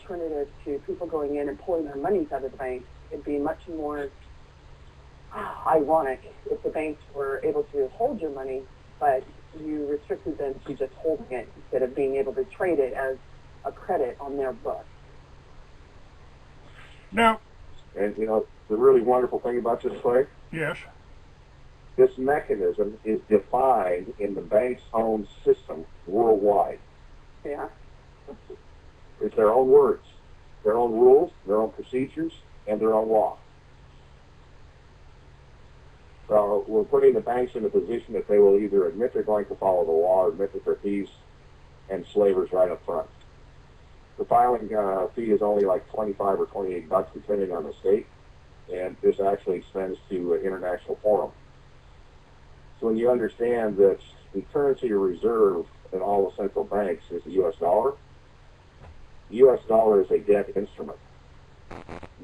alternative to people going in and pulling their monies out of the bank. It'd be much more ironic if the banks were able to hold your money, but you restricted them to just holding it instead of being able to trade it as a credit on their book. Now, and you know, the really wonderful thing about this, Clay, yes, this mechanism is defined in the bank's own system worldwide. Yeah. It's their own words, their own rules, their own procedures, and their own law. So we're putting the banks in a position that they will either admit they're going to follow the law or admit that they're thieves and slavers right up front. The filing fee is only like 25 or 28 bucks depending on the state, and this actually extends to international forum. So when you understand that the currency reserve in all the central banks is the U.S. dollar, the U.S. dollar is a debt instrument.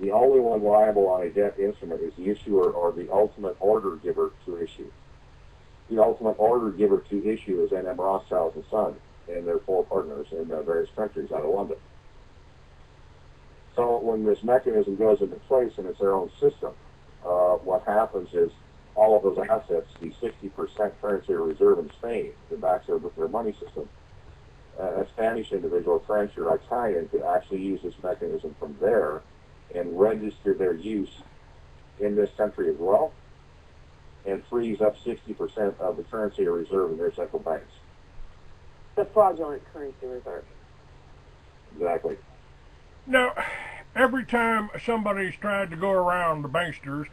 The only one liable on a debt instrument is the issuer or the ultimate order giver to issue. The ultimate order giver to issue is N.M. Rothschild & Son and their four partners in various countries out of London. So when this mechanism goes into place and it's their own system, what happens is all of those assets, the 60% currency reserve in Spain that backs up with their money system, a Spanish individual, French or Italian could actually use this mechanism from there and register their use in this country as well, and frees up 60% of the currency reserve in their central banks. The fraudulent currency reserve. Exactly. now, every time somebody's tried to go around the banksters,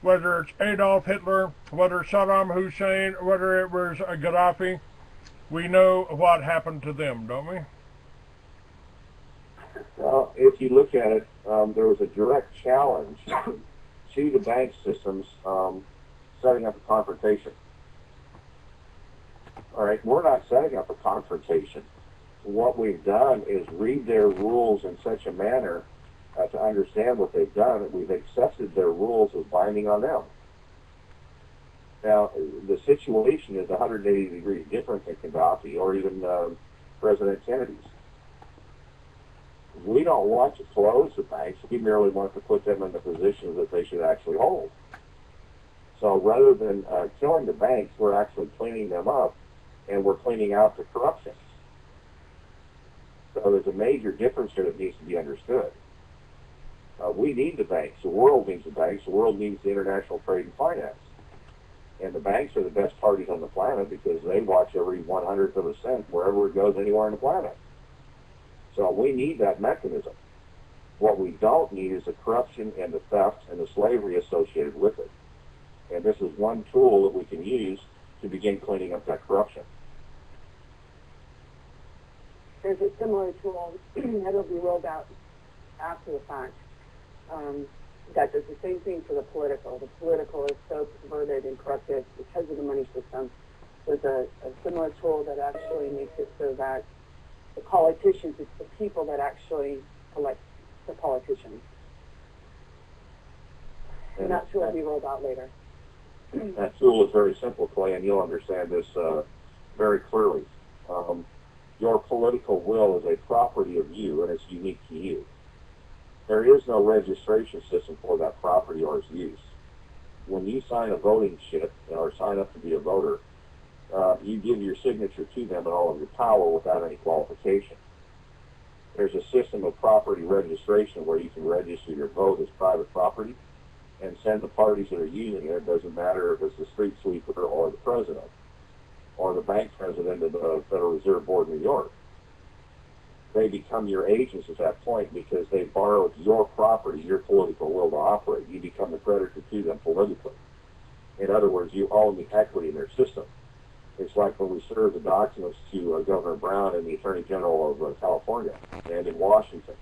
whether it's Adolf Hitler, whether it's Saddam Hussein, whether it was Gaddafi, we know what happened to them, don't we? Well, if you look at it, there was a direct challenge to the bank systems setting up a confrontation. All right, we're not setting up a confrontation. What we've done is read their rules in such a manner to understand what they've done, and we've accepted their rules as binding on them. Now, the situation is 180 degrees different than Gaddafi or even President Kennedy's. We don't want to close the banks. We merely want to put them in the position that they should actually hold. So rather than killing the banks, we're actually cleaning them up, and we're cleaning out the corruption. So there's a major difference here that needs to be understood. We need the banks. The world needs the banks. The world needs the international trade and finance. And the banks are the best parties on the planet because they watch every 1/100th of a cent wherever it goes anywhere on the planet. So we need that mechanism. What we don't need is the corruption and the theft and the slavery associated with it. And this is one tool that we can use to begin cleaning up that corruption. There's a similar tool that'll be rolled out after the fact that does the same thing for the political. The political is so perverted and corrupted because of the money system. There's a similar tool that actually makes it so that the politicians, it's the people that actually elect the politicians. And that tool will be rolled out later. That tool is very simple, Clay, and you'll understand this very clearly. Your political will is a property of you, and it's unique to you. There is no registration system for that property or its use. When you sign a voting chip or sign up to be a voter, you give your signature to them and all of your power without any qualification. There's a system of property registration where you can register your vote as private property and send the parties that are using it. It doesn't matter if it's the street sweeper or the president or the bank president of the Federal Reserve Board of New York. They become your agents at that point because they borrowed your property, your political will to operate. You become the creditor to them politically. In other words, you own the equity in their system. It's like when we served the documents to Governor Brown and the Attorney General of California, and in Washington,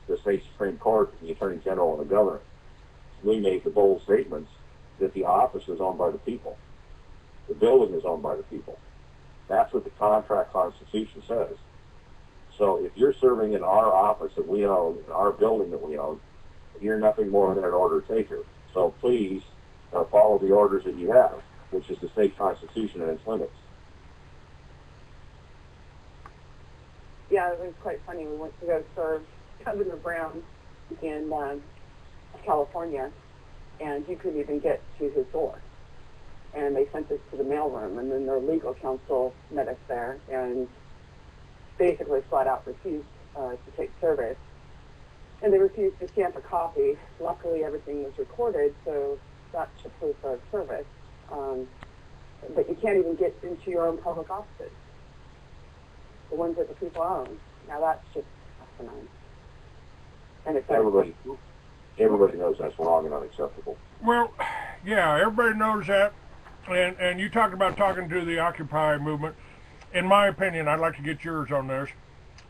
the state Supreme Court, and the Attorney General and the Governor. We made the bold statements that the office is owned by the people. The building is owned by the people. That's what the contract constitution says. So if you're serving in our office that we own, in our building that we own, you're nothing more than an order taker. So please follow the orders that you have, which is the state constitution and its limits. Yeah, it was quite funny. We went to go serve Governor Brown in California, and you couldn't even get to his door. And they sent us to the mailroom, and then their legal counsel met us there and basically flat out refused to take service. And they refused to stamp a copy. Luckily, everything was recorded, so that's a proof of service. But you can't even get into your own public offices, the ones that the people own. Now that's just asinine. And it's everybody knows that's wrong and unacceptable. Well, yeah, everybody knows that. And you talked about talking to the Occupy movement. In my opinion, I'd like to get yours on this.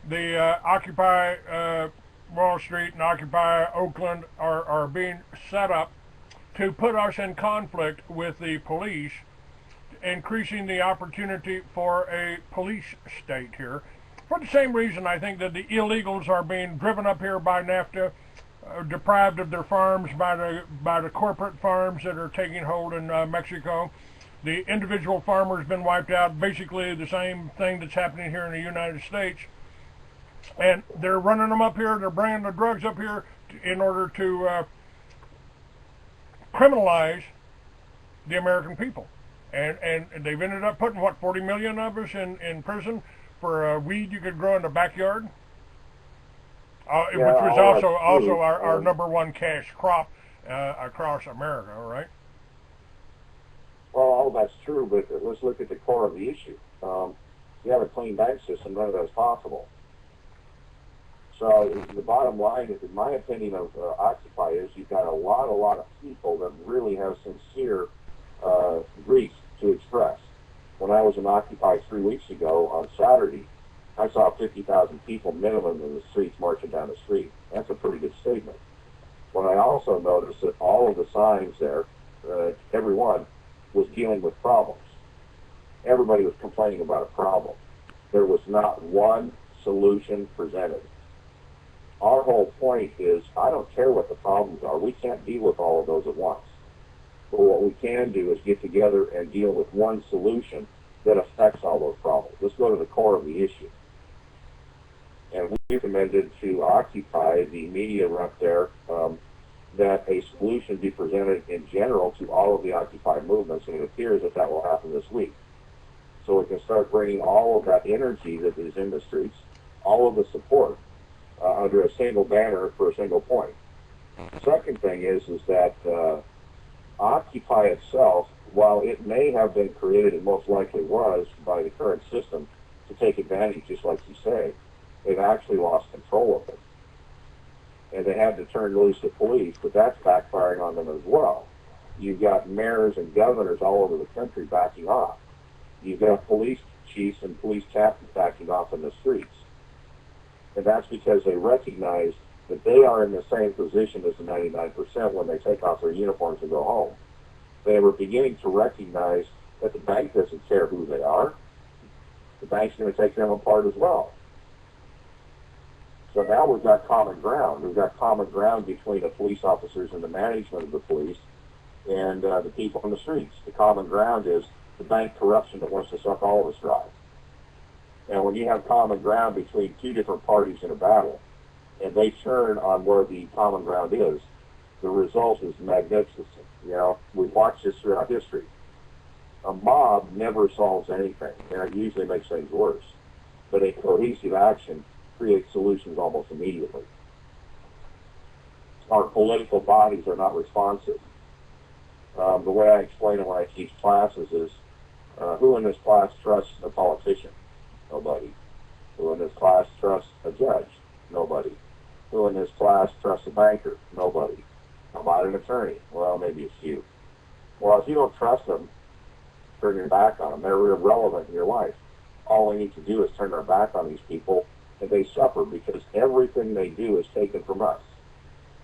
The Occupy Wall Street and Occupy Oakland are being set up to put us in conflict with the police, increasing the opportunity for a police state here. For the same reason, I think that the illegals are being driven up here by NAFTA, deprived of their farms by the corporate farms that are taking hold in Mexico. The individual farmer's been wiped out, basically the same thing that's happening here in the United States. And they're running them up here, they're bringing the drugs up here in order to criminalize the American people. And they've ended up putting, what, 40 million of us in prison for weed you could grow in the backyard? Which was also our number one cash crop across America, right? Well, all that's true, but let's look at the core of the issue. You have a clean bank system, none of that's possible. So the bottom line, in my opinion, of Occupy is you've got a lot of people that really have sincere grief to express. When I was in Occupy 3 weeks ago on Saturday, I saw 50,000 people minimum in the streets marching down the street. That's a pretty good statement. But I also noticed that all of the signs there, everyone, was dealing with problems. Everybody was complaining about a problem. There was not one solution presented. Our whole point is, I don't care what the problems are. We can't deal with all of those at once. But what we can do is get together and deal with one solution that affects all those problems. Let's go to the core of the issue. And we recommended to Occupy, the media up there, that a solution be presented in general to all of the Occupy movements, and it appears that that will happen this week. So we can start bringing all of that energy that is in the streets, all of the support, under a single banner for a single point. The second thing is that Occupy itself, while it may have been created, and most likely was, by the current system to take advantage, just like you say, they've actually lost control of it. And they had to turn loose the police, but that's backfiring on them as well. You've got mayors and governors all over the country backing off. You've got police chiefs and police captains backing off in the streets. And that's because they recognize that they are in the same position as the 99% when they take off their uniforms and go home. They were beginning to recognize that the bank doesn't care who they are. The bank's going to take them apart as well. So now we've got common ground. We've got common ground between the police officers and the management of the police and the people on the streets. The common ground is the bank corruption that wants to suck all of us dry. And when you have common ground between two different parties in a battle, and they turn on where the common ground is, the result is magnificent. You know, we've watched this throughout history. A mob never solves anything, and it usually makes things worse. But a cohesive action creates solutions almost immediately. Our political bodies are not responsive. The way I explain it when I teach classes is, who in this class trusts a politician? Nobody. Who in this class trusts a judge? Nobody. Who in this class trusts a banker? Nobody. How about an attorney? Well, maybe a few. Well, if you don't trust them, turn your back on them. They're irrelevant in your life. All we need to do is turn our back on these people, and they suffer because everything they do is taken from us.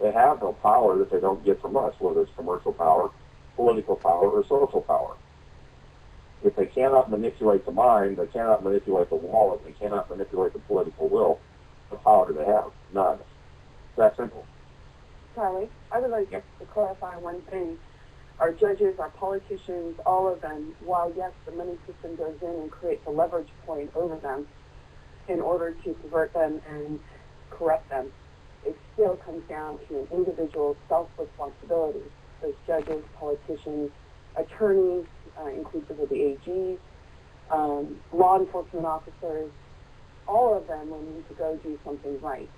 They have no power that they don't get from us, whether it's commercial power, political power, or social power. If they cannot manipulate the mind, they cannot manipulate the wallet, they cannot manipulate the political will, what power do they have? None. It's that simple. Charlie, I would like to clarify one thing. Our judges, our politicians, all of them, while yes, the money system goes in and creates a leverage point over them in order to pervert them and corrupt them, it still comes down to an individual self-responsibility. Those judges, politicians, attorneys, inclusive of the AGs, law enforcement officers, all of them will need to go do something right.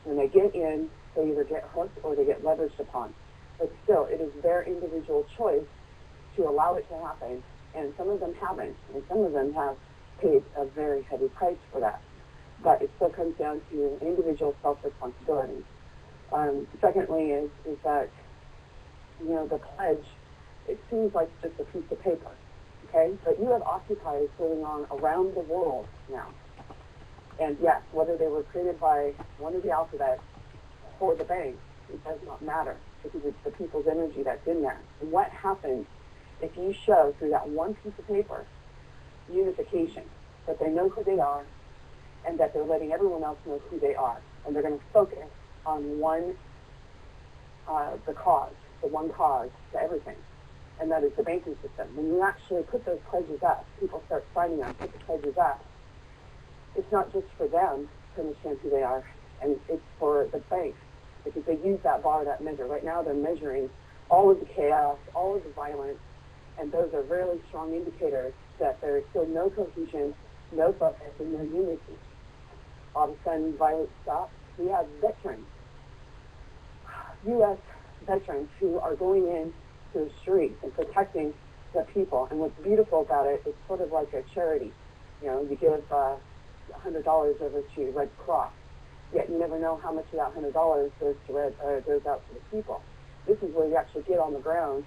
When they get in, they either get hooked or they get leveraged upon. But still, it is their individual choice to allow it to happen. And some of them haven't, and some of them have paid a very heavy price for that. But it still comes down to an individual self-responsibility. Secondly is that, you know, the pledge, it seems like just a piece of paper, okay? But you have occupiers going on around the world now. And yes, whether they were created by one of the alphabets or the bank, it does not matter, because it's the people's energy that's in there. And what happens if you show through that one piece of paper unification, that they know who they are, and that they're letting everyone else know who they are, and they're going to focus on one, the one cause to everything, and that is the banking system. When you actually put those pledges up, people start signing them, put the pledges up, it's not just for them to understand who they are, and it's for the banks, because they use that bar, that measure. Right now they're measuring all of the chaos, all of the violence, and those are really strong indicators that there is still no cohesion, no focus, and no unity. All of a sudden, violence stops. We have veterans, U.S. veterans, who are going in to the streets and protecting the people. And what's beautiful about it, it's sort of like a charity. You know, you give $100 over to Red Cross, yet you never know how much of that $100 goes out to the people. This is where you actually get on the ground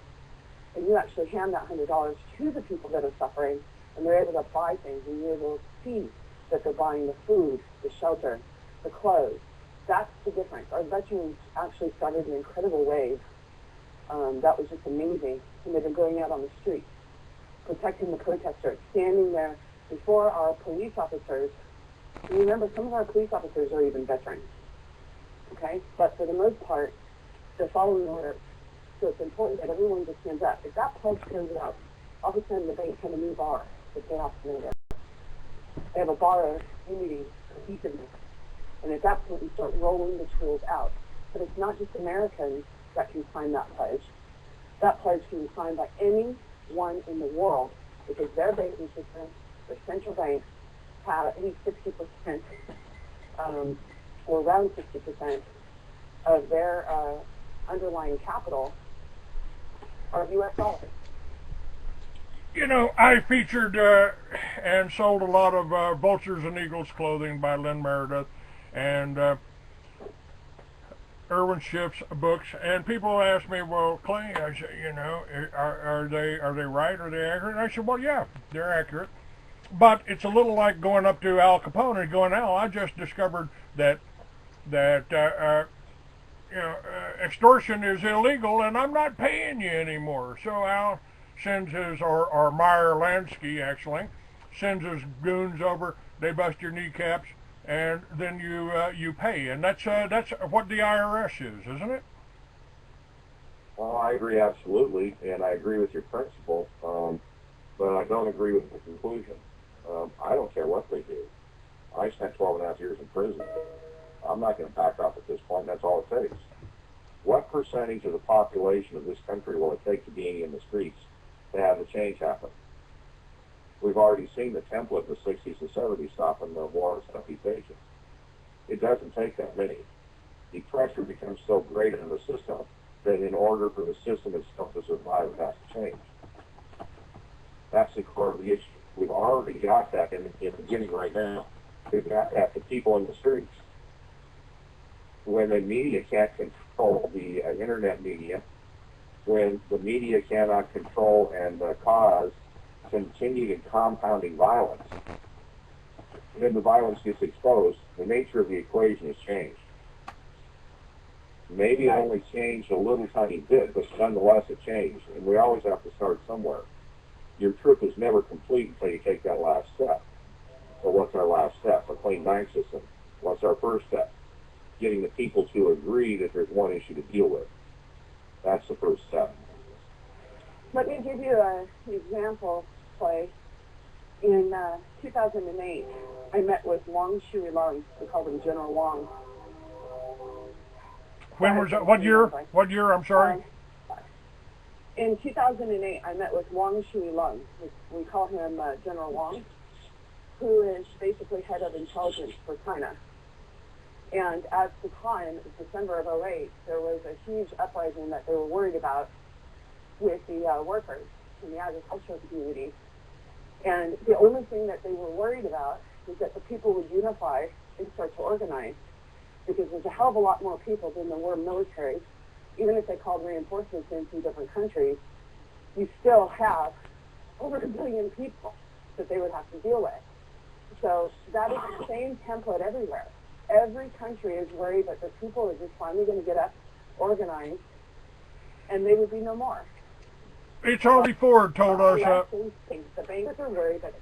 and you actually hand that $100 to the people that are suffering, and they're able to buy things, and you're able to see that they're buying the food, the shelter, the clothes. That's the difference. Our veterans actually started an incredible wave. That was just amazing. And they've been going out on the streets, protecting the protesters, standing there before our police officers. And remember, some of our police officers are even veterans. Okay? But for the most part, they're following orders. So it's important that everyone just stands up. If that pledge goes out, all of a sudden the banks have a new bar that they have to meet it. They have a bar of unity, cohesiveness. And at that point, we start rolling the tools out. But it's not just Americans that can sign that pledge. That pledge can be signed by anyone in the world, because their banking system, their central banks, have at least 60%, or around 60% of their underlying capital are U.S. dollars. You know, I featured and sold a lot of Vultures and Eagles clothing by Lynn Meredith and Irwin Schiff's books, and people ask me, well, Clay, I said, you know, are they right? Are they accurate? And I said, well, yeah, they're accurate. But it's a little like going up to Al Capone and going, Al, I just discovered that extortion is illegal, and I'm not paying you anymore. So Al sends his, or Meyer Lansky actually, sends his goons over, they bust your kneecaps, and then you pay. And that's what the IRS is, isn't it? Well, I agree absolutely, and I agree with your principle, but I don't agree with the conclusion. I don't care what they do. I spent 12 and a half years in prison. I'm not going to back off at this point. That's all it takes. What percentage of the population of this country will it take to be in the streets to have the change happen? We've already seen the template in the 60s and 70s stopping the war on occupation. It doesn't take that many. The pressure becomes so great in the system that in order for the system itself to survive, it has to change. That's the core of the issue. We've already got that in the beginning right now. We've got that, the people in the streets. When the media can't control the internet media, when the media cannot control and cause continued and compounding violence, then the violence gets exposed, the nature of the equation has changed. Maybe it only changed a little tiny bit, but nonetheless it changed, and we always have to start somewhere. Your trip is never complete until you take that last step. So what's our last step? A clean bank system. What's our first step? Getting the people to agree that there's one issue to deal with. That's the first step. Let me give you an example, Clay. In 2008, I met with Wang Shui Long. We called him General Wang. When was that? What year? What year? I'm sorry. In 2008, I met with Wang Shui-lung. We call him General Wang, who is basically head of intelligence for China. And at the time, December of 2008, there was a huge uprising that they were worried about with the workers in the agricultural community. And the only thing that they were worried about is that the people would unify and start to organize, because there's a hell of a lot more people than there were military. Even if they called reinforcements in from different countries, you still have over 1 billion people that they would have to deal with. So that is the same template everywhere. Every country is worried that the people are just finally going to get up, organize, and they would be no more. It's Henry Ford told us. The banks are worried that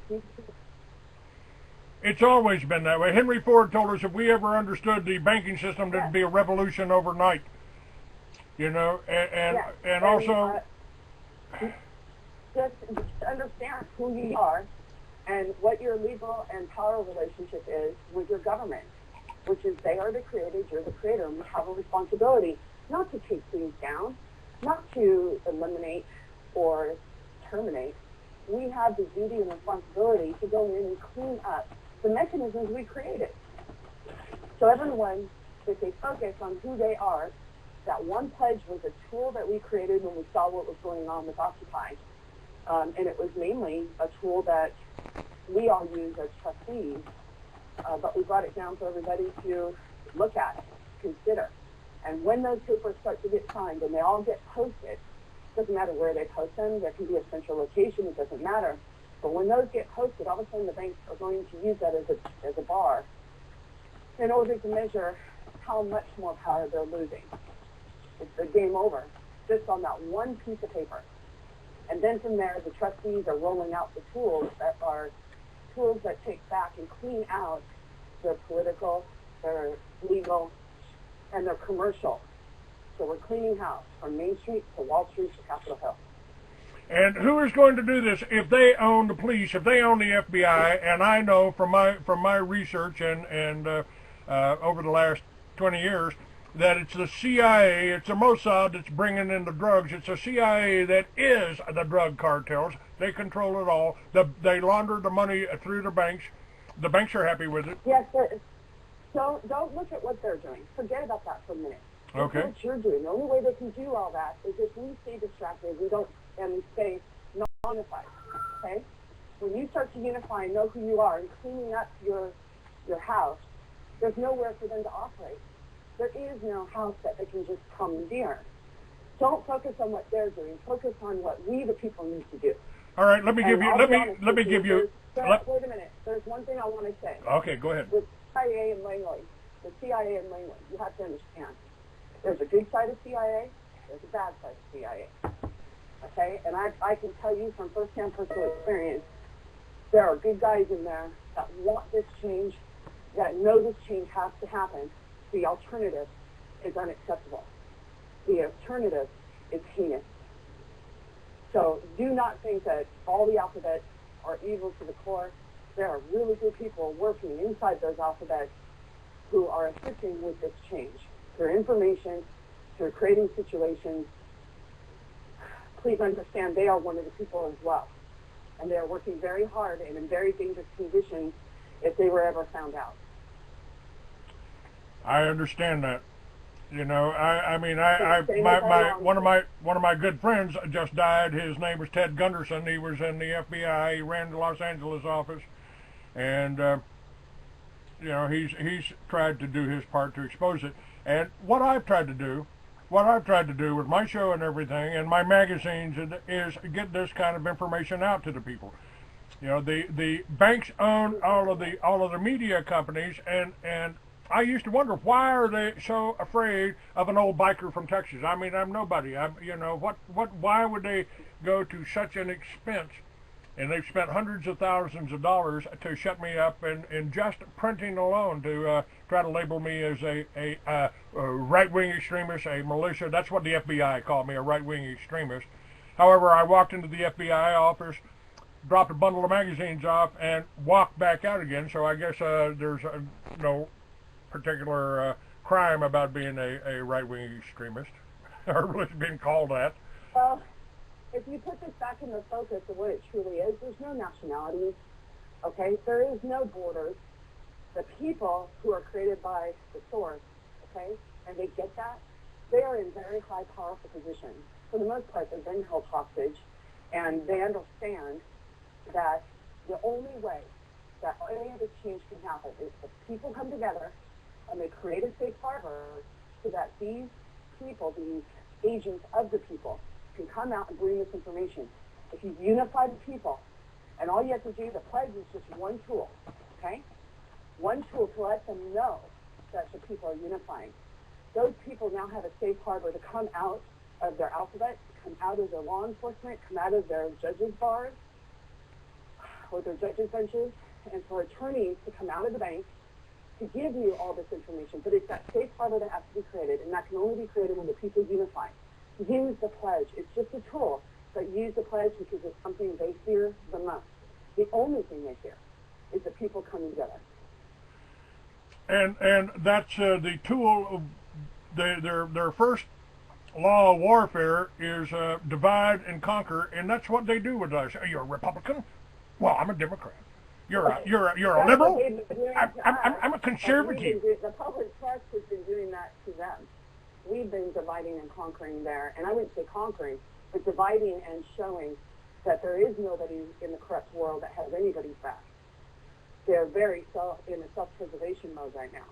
it's always been that way. Henry Ford told us if we ever understood the banking system, there'd be a revolution overnight. You know, and also just understand who you are and what your legal and power relationship is with your government, which is they are the creators, you're the creator, and we have a responsibility not to take things down, not to eliminate or terminate. We have the duty and responsibility to go in and clean up the mechanisms we created. So everyone, if they focus on who they are, that one pledge was a tool that we created when we saw what was going on with Occupy. And it was mainly a tool that we all use as trustees, but we brought it down for everybody to look at, consider. And when those papers start to get signed and they all get posted, doesn't matter where they post them, there can be a central location, it doesn't matter. But when those get posted, all of a sudden the banks are going to use that as a bar in order to measure how much more power they're losing. It's a game over, just on that one piece of paper. And then from there, the trustees are rolling out the tools that are tools that take back and clean out their political, their legal, and their commercial. So we're cleaning house from Main Street to Wall Street to Capitol Hill. And who is going to do this if they own the police, if they own the FBI? And I know from my research and over the last 20 years that it's the CIA, it's the Mossad that's bringing in the drugs. It's the CIA that is the drug cartels. They control it all. They launder the money through the banks. The banks are happy with it. Yes, so don't look at what they're doing. Forget about that for a minute. Look Okay. at what you're doing. The only way they can do all that is if we stay distracted, and we stay non-unified. Okay? When you start to unify and know who you are and cleaning up your house, there's nowhere for them to operate. There is no house that they can just commandeer. Don't focus on what they're doing. Focus on what we, the people, need to do. All right. Let me give you. Wait a minute. There's one thing I want to say. Okay. Go ahead. With CIA and Langley, you have to understand. There's a good side of CIA. There's a bad side of CIA. Okay? And I can tell you from firsthand personal experience, there are good guys in there that want this change, that know this change has to happen. The alternative is unacceptable. The alternative is heinous. So do not think that all the alphabets are evil to the core. There are really good people working inside those alphabets who are assisting with this change through information, through creating situations. Please understand they are one of the people as well. And they are working very hard and in very dangerous conditions if they were ever found out. I understand that. You know, one of my good friends just died. His name was Ted Gunderson. He was in the FBI. He ran the Los Angeles office, and you know, he's tried to do his part to expose it. And what I've tried to do with my show and everything, and my magazines, is get this kind of information out to the people. You know, the banks own all of the media companies, and I used to wonder, why are they so afraid of an old biker from Texas? I mean, I'm nobody. Why would they go to such an expense? And they've spent hundreds of thousands of dollars to shut me up, and just printing alone to try to label me as a right-wing extremist, a militia. That's what the FBI called me, a right-wing extremist. However, I walked into the FBI office, dropped a bundle of magazines off, and walked back out again. So I guess there's no particular crime about being a right-wing extremist, or at least being called that. Well, if you put this back in the focus of what it truly is, there's no nationalities, okay? There is no borders. The people who are created by the source, okay, and they get that, they are in very high, powerful positions. For the most part, they've been held hostage, and they understand that the only way that any of this change can happen is if people come together and they create a safe harbor so that these people, these agents of the people, can come out and bring this information. If you unify the people, and all you have to do, the pledge is just one tool, okay? One tool to let them know that the people are unifying. Those people now have a safe harbor to come out of their alphabet, come out of their law enforcement, come out of their judges' bars, or their judges' benches, and for attorneys to come out of the bank to give you all this information. But it's that safe harbor that has to be created, and that can only be created when the people unify. Use the pledge. It's just a tool, but use the pledge because it's something they fear the most. The only thing they fear is the people coming together. And that's the tool of their first law of warfare is divide and conquer, and that's what they do with us. Are you a Republican? Well, I'm a Democrat. You're a liberal? I'm a conservative. The public trust has been doing that to them. We've been dividing and conquering there, and I wouldn't say conquering, but dividing and showing that there is nobody in the corrupt world that has anybody's back. They're very in a self-preservation mode right now.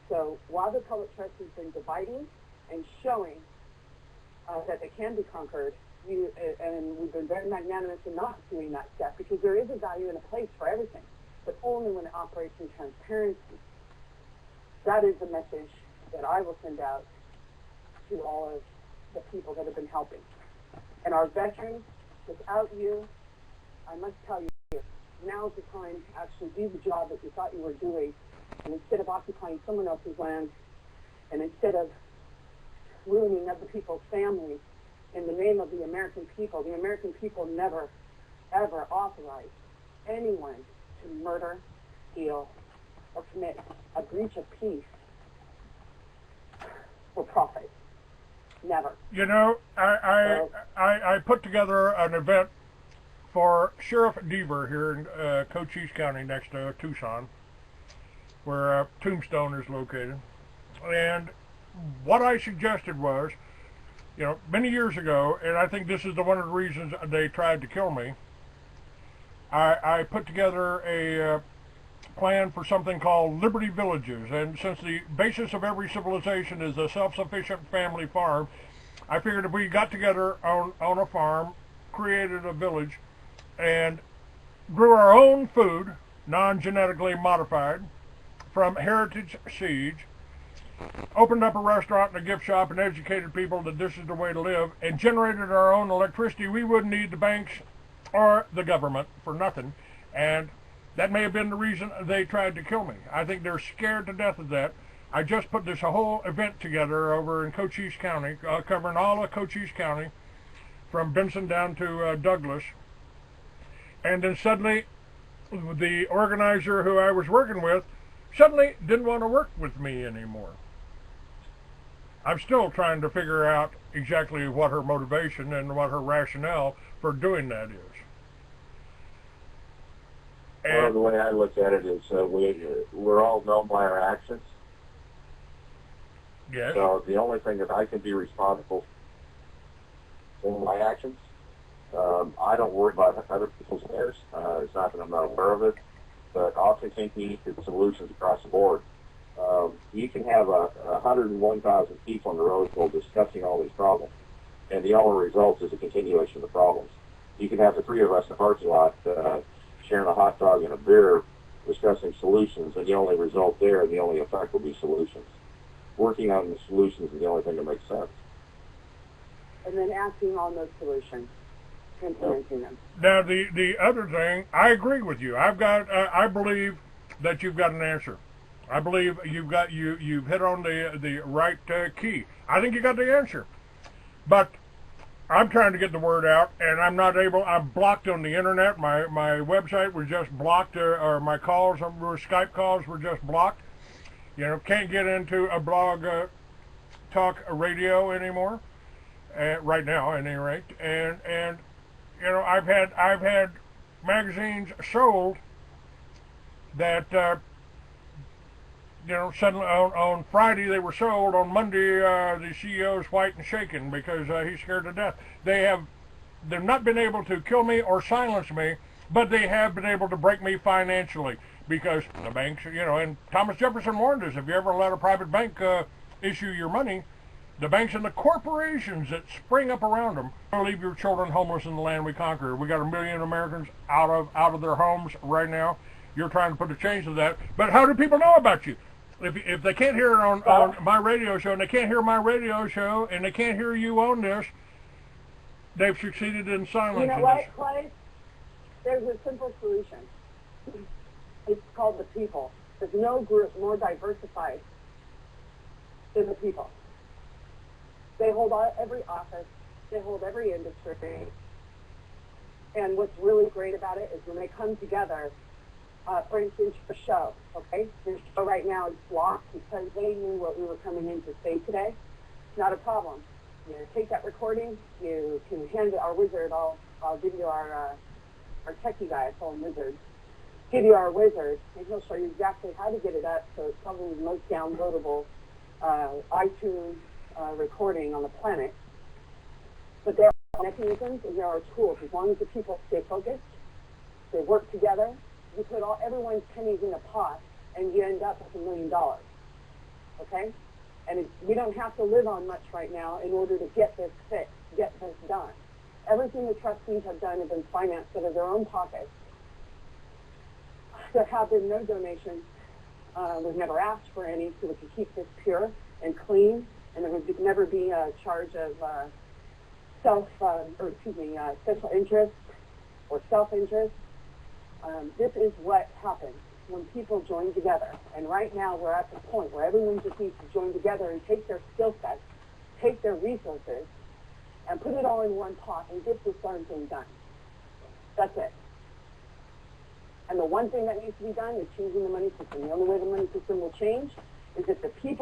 So while the public trust has been dividing and showing that they can be conquered, and we've been very magnanimous in not doing that step because there is a value and a place for everything, but only when it operates in transparency. That is the message that I will send out to all of the people that have been helping. And our veterans, without you, I must tell you, now is the time to actually do the job that you thought you were doing, and instead of occupying someone else's land, and instead of ruining other people's families in the name of the American people never, ever authorized anyone to murder, steal, or commit a breach of peace for profit. Never. You know, I put together an event for Sheriff Deaver here in Cochise County next to Tucson, where Tombstone is located. And what I suggested was, you know, many years ago, and I think this is one of the reasons they tried to kill me, I put together a plan for something called Liberty Villages. And since the basis of every civilization is a self-sufficient family farm, I figured if we got together on a farm, created a village, and grew our own food, non-genetically modified, from heritage seeds, opened up a restaurant and a gift shop and educated people that this is the way to live, and generated our own electricity, we wouldn't need the banks or the government for nothing. And that may have been the reason they tried to kill me. I think they're scared to death of that. I just put this whole event together over in Cochise County, covering all of Cochise County, from Benson down to Douglas. And then suddenly, the organizer who I was working with suddenly didn't want to work with me anymore. I'm still trying to figure out exactly what her motivation and what her rationale for doing that is. And well, the way I look at it is we're all known by our actions. Yes. So the only thing that I can be responsible for my actions. I don't worry about other people's affairs. It's not that I'm not aware of it, but often thinking to solutions across the board. You can have 101,000 people on the road discussing all these problems, and the only result is a continuation of the problems. You can have the three of us in the parking lot sharing a hot dog and a beer discussing solutions, and the only result there, the only effect will be solutions. Working on the solutions is the only thing that makes sense. And then acting on those solutions, implementing them. Now, the other thing, I agree with you. I believe that you've got an answer. I believe you've hit on the right key. I think you got the answer. But I'm trying to get the word out, and I'm not able. I'm blocked on the internet. My website was just blocked, or my calls, Skype calls were just blocked. You know, can't get into a blog talk radio anymore. Right now, at any rate, and you know, I've had magazines sold that you know, suddenly on Friday they were sold. On Monday, the CEO is white and shaking because he's scared to death. They've not been able to kill me or silence me, but they have been able to break me financially because the banks, you know, and Thomas Jefferson warned us: if you ever let a private bank issue your money, the banks and the corporations that spring up around them will leave your children homeless in the land we conquer. We got 1 million Americans out of their homes right now. You're trying to put a change to that. But how do people know about you? If they can't hear it on my radio show, and they can't hear my radio show, and they can't hear you on this, they've succeeded in silencing You know what, us. Clay? There's a simple solution. It's called the people. There's no group more diversified than the people. They hold every office. They hold every industry. And what's really great about it is when they come together, for instance, the show, okay? The show right now is blocked because they knew what we were coming in to say today. Not a problem. You take that recording. You can hand it our wizard. I'll give you our techie guy. I call him Wizard. Give you our wizard, and he'll show you exactly how to get it up. So it's probably the most downloadable iTunes recording on the planet. But there are mechanisms and there are tools. As long as the people stay focused, they work together, you put everyone's pennies in a pot, and you end up with $1 million. Okay? And we don't have to live on much right now in order to get this fixed, get this done. Everything the trustees have done has been financed out of their own pockets. There have been no donations. We've never asked for any, so we can keep this pure and clean, and there would never be a charge of special interest or self-interest. This is what happens when people join together. And right now we're at the point where everyone just needs to join together and take their skill sets, take their resources, and put it all in one pot and get this darn thing done. That's it. And the one thing that needs to be done is changing the money system. The only way the money system will change is if the people